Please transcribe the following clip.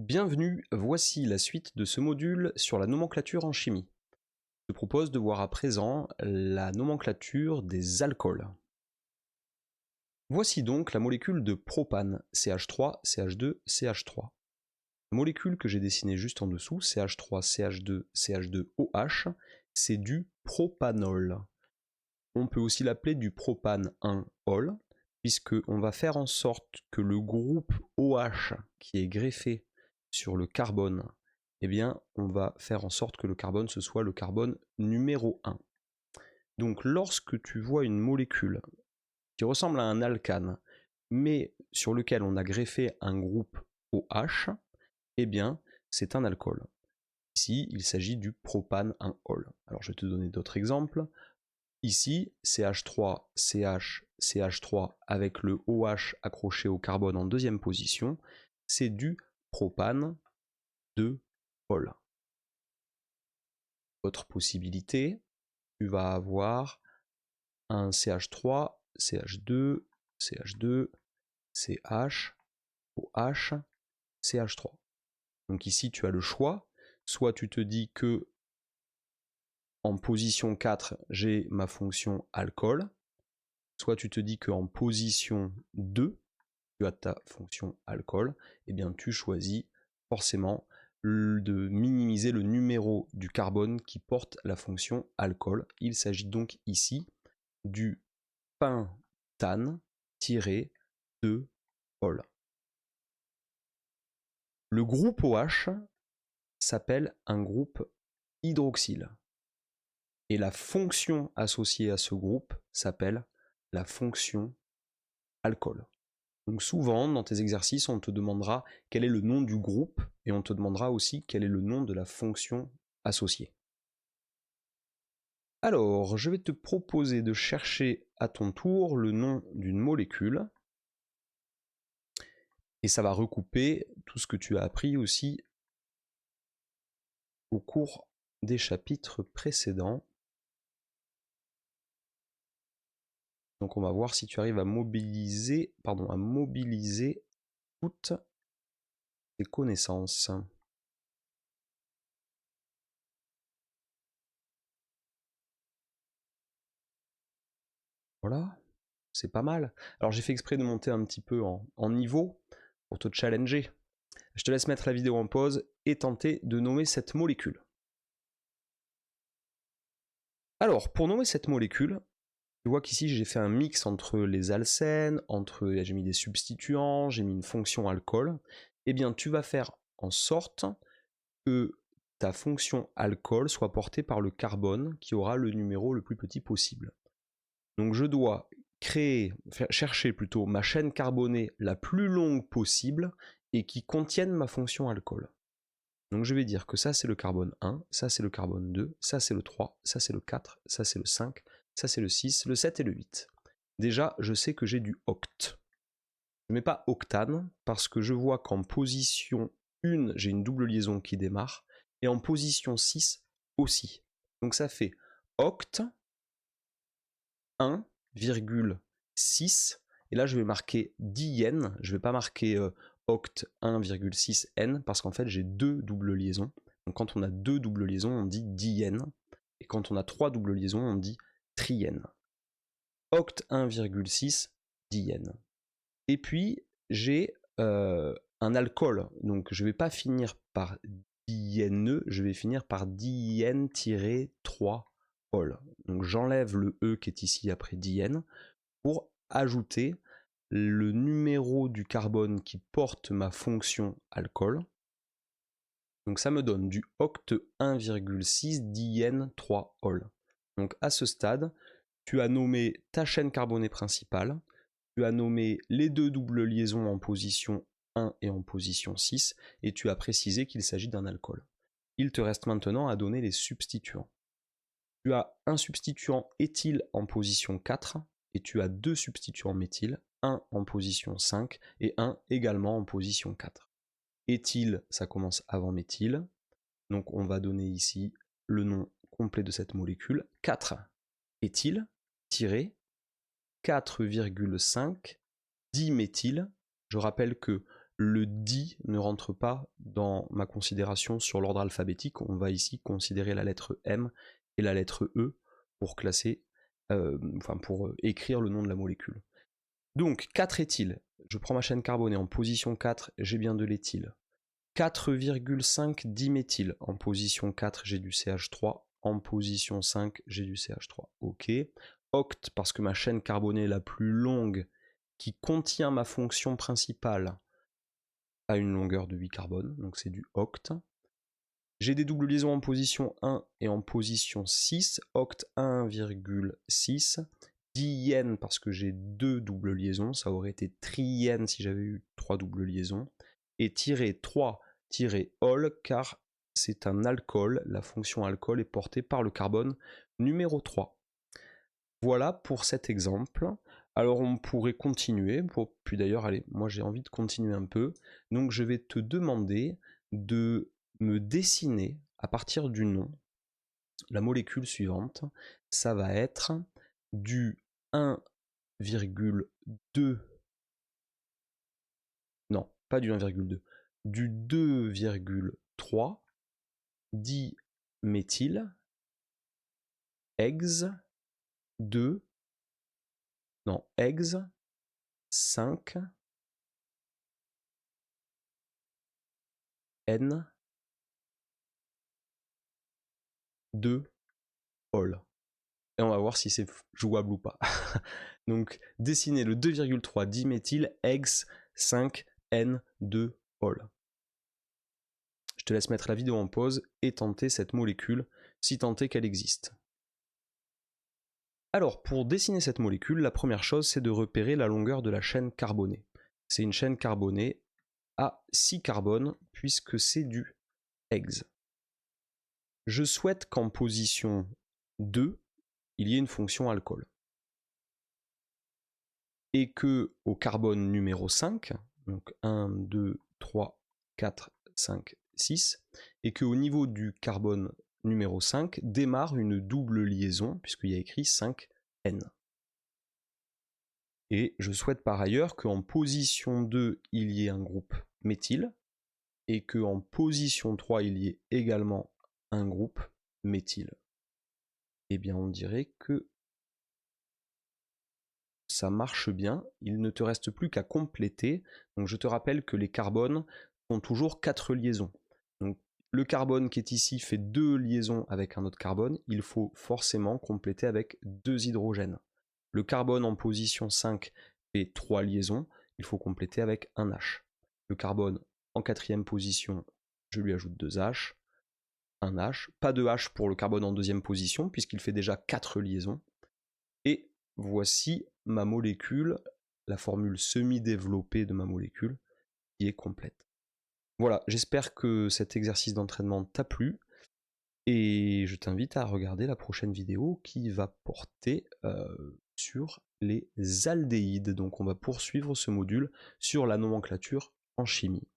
Bienvenue, voici la suite de ce module sur la nomenclature en chimie. Je te propose de voir à présent la nomenclature des alcools. Voici donc la molécule de propane, CH3, CH2, CH3. La molécule que j'ai dessinée juste en dessous, CH3, CH2, CH2OH, c'est du propanol. On peut aussi l'appeler du propane 1-ol, puisqu'on va faire en sorte que le groupe OH qui est greffé sur le carbone, eh bien, on va faire en sorte que le carbone, ce soit le carbone numéro 1. Donc, lorsque tu vois une molécule qui ressemble à un alcane, mais sur lequel on a greffé un groupe OH, eh bien, c'est un alcool. Ici, il s'agit du propane 1-ol. Alors, je vais te donner d'autres exemples. Ici, CH3, CH, CH3 avec le OH accroché au carbone en deuxième position, c'est du propane 2-ol. Autre possibilité, tu vas avoir un CH3, CH2, CH2, CH, OH, CH3. Donc ici, tu as le choix. Soit tu te dis que en position 4, j'ai ma fonction alcool. Soit tu te dis qu'en position 2, tu as ta fonction alcool. Et bien tu choisis forcément de minimiser le numéro du carbone qui porte la fonction alcool. Il s'agit donc ici du pentane-2-ol. Le groupe OH s'appelle un groupe hydroxyle. Et la fonction associée à ce groupe s'appelle la fonction alcool. Donc souvent, dans tes exercices, on te demandera quel est le nom du groupe et on te demandera aussi quel est le nom de la fonction associée. Alors, je vais te proposer de chercher à ton tour le nom d'une molécule. Et ça va recouper tout ce que tu as appris aussi au cours des chapitres précédents. Donc on va voir si tu arrives à mobiliser toutes tes connaissances. Voilà, c'est pas mal. Alors j'ai fait exprès de monter un petit peu en niveau pour te challenger. Je te laisse mettre la vidéo en pause et tenter de nommer cette molécule. Alors, pour nommer cette molécule, tu vois qu'ici j'ai fait un mix entre les alcènes, j'ai mis des substituants, j'ai mis une fonction alcool. Eh bien, tu vas faire en sorte que ta fonction alcool soit portée par le carbone qui aura le numéro le plus petit possible. Donc je dois chercher plutôt ma chaîne carbonée la plus longue possible et qui contienne ma fonction alcool. Donc je vais dire que ça c'est le carbone 1, ça c'est le carbone 2, ça c'est le 3, ça c'est le 4, ça c'est le 5, ça c'est le 6, le 7 et le 8. Déjà je sais que j'ai du oct. Je ne mets pas octane parce que je vois qu'en position 1 j'ai une double liaison qui démarre et en position 6 aussi. Donc ça fait oct 1,6 et là je vais marquer diène, je ne vais pas marquer oct 1,6n parce qu'en fait j'ai deux doubles liaisons. Donc quand on a deux doubles liaisons on dit diène et quand on a trois doubles liaisons on dit triène. Oct 1,6 diène. Et puis j'ai un alcool, donc je ne vais pas finir par diène, je vais finir par diène-3-ol. Donc j'enlève le E qui est ici après diène pour ajouter le numéro du carbone qui porte ma fonction alcool. Donc ça me donne du oct 1,6 diène 3-ol. Donc à ce stade, tu as nommé ta chaîne carbonée principale, tu as nommé les deux doubles liaisons en position 1 et en position 6, et tu as précisé qu'il s'agit d'un alcool. Il te reste maintenant à donner les substituants. Tu as un substituant éthyle en position 4, et tu as deux substituants méthyle, un en position 5 et un également en position 4. Éthyle, ça commence avant méthyle, donc on va donner ici le nom complet de cette molécule, 4 éthyle, 4,5 diméthyle. Je rappelle que le di ne rentre pas dans ma considération sur l'ordre alphabétique. On va ici considérer la lettre M et la lettre E pour classer, pour écrire le nom de la molécule. Donc 4 éthyle, je prends ma chaîne carbonée en position 4, j'ai bien de l'éthyle. 4,5 diméthyle, en position 4 j'ai du CH3, en position 5 j'ai du CH3. Ok. Oct, parce que ma chaîne carbonée la plus longue qui contient ma fonction principale a une longueur de 8 carbone, donc c'est du oct. J'ai des doubles liaisons en position 1 et en position 6, oct 1,6, diène parce que j'ai 2 doubles liaisons, ça aurait été triène si j'avais eu 3 doubles liaisons, et tiré 3 ol car c'est un alcool, la fonction alcool est portée par le carbone numéro 3. Voilà pour cet exemple. Alors on pourrait continuer, puis d'ailleurs allez, moi j'ai envie de continuer un peu, donc je vais te demander de me dessiner à partir du nom la molécule suivante. Ça va être du 1,2, non pas du 1,2, du 2,3 diméthyle ex 2, non ex 5 N 2 ol. Et on va voir si c'est jouable ou pas. Donc, dessiner le 2,3 diméthyl ex 5N2 ol. Je te laisse mettre la vidéo en pause et tenter cette molécule, si tant est qu'elle existe. Alors, pour dessiner cette molécule, la première chose, c'est de repérer la longueur de la chaîne carbonée. C'est une chaîne carbonée à 6 carbones, puisque c'est du ex. Je souhaite qu'en position 2, il y ait une fonction alcool. Et que au carbone numéro 5, donc 1, 2, 3, 4, 5, 6, et qu'au niveau du carbone numéro 5 démarre une double liaison, puisqu'il y a écrit 5N. Et je souhaite par ailleurs qu'en position 2, il y ait un groupe méthyle, et qu'en position 3, il y ait également un groupe méthyle. Eh bien, on dirait que ça marche bien, il ne te reste plus qu'à compléter. Donc je te rappelle que les carbones ont toujours 4 liaisons. Donc le carbone qui est ici fait 2 liaisons avec un autre carbone, il faut forcément compléter avec 2 hydrogènes. Le carbone en position 5 fait 3 liaisons, il faut compléter avec un H. Le carbone en 4e position, je lui ajoute 2 H, un H, pas de H pour le carbone en 2e position puisqu'il fait déjà 4 liaisons. Et voici ma molécule, la formule semi-développée de ma molécule, qui est complète. Voilà, j'espère que cet exercice d'entraînement t'a plu, et je t'invite à regarder la prochaine vidéo qui va porter sur les aldéhydes. Donc on va poursuivre ce module sur la nomenclature en chimie.